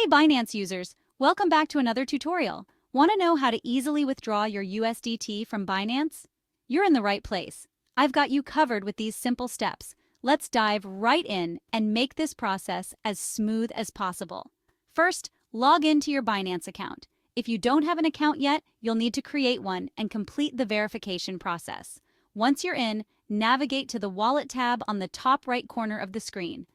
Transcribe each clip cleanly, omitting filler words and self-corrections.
Binance users, welcome back to another tutorial. Want to know how to easily withdraw your USDT from Binance? You're in the right place. I've got you covered with these simple steps. Let's dive right in and make this process as smooth as possible. First, log into your Binance account. If you don't have an account yet, you'll need to create one and complete the verification process. Once you're in, navigate to the Wallet tab on the top right corner of the screen.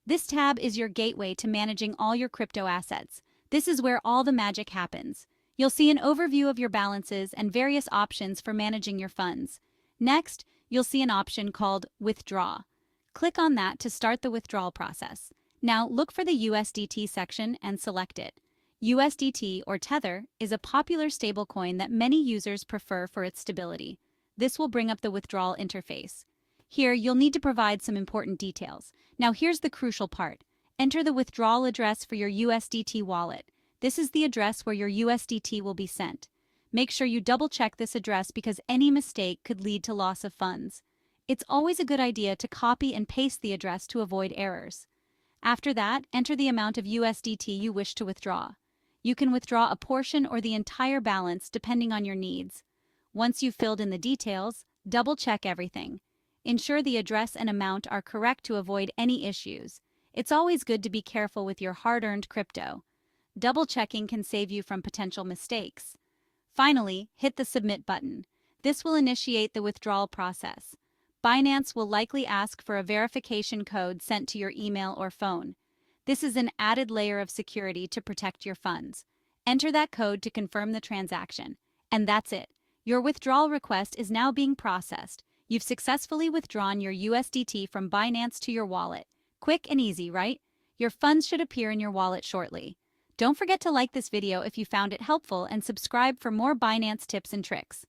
This tab is your gateway to managing all your crypto assets. This is where all the magic happens. You'll see an overview of your balances and various options for managing your funds. Next, you'll see an option called Withdraw. Click on that to start the withdrawal process. Now, look for the USDT section and select it. USDT, or Tether, is a popular stablecoin that many users prefer for its stability. This will bring up the withdrawal interface. Here, you'll need to provide some important details. Now, here's the crucial part. Enter the withdrawal address for your USDT wallet. This is the address where your USDT will be sent. Make sure you double-check this address because any mistake could lead to loss of funds. It's always a good idea to copy and paste the address to avoid errors. After that, enter the amount of USDT you wish to withdraw. You can withdraw a portion or the entire balance depending on your needs. Once you've filled in the details, double-check everything. Ensure the address and amount are correct to avoid any issues. It's always good to be careful with your hard-earned crypto. Double-checking can save you from potential mistakes. Finally, hit the Submit button. This will initiate the withdrawal process. Binance will likely ask for a verification code sent to your email or phone. This is an added layer of security to protect your funds. Enter that code to confirm the transaction. And that's it. Your withdrawal request is now being processed. You've successfully withdrawn your USDT from Binance to your wallet. Quick and easy, right? Your funds should appear in your wallet shortly. Don't forget to like this video if you found it helpful and subscribe for more Binance tips and tricks.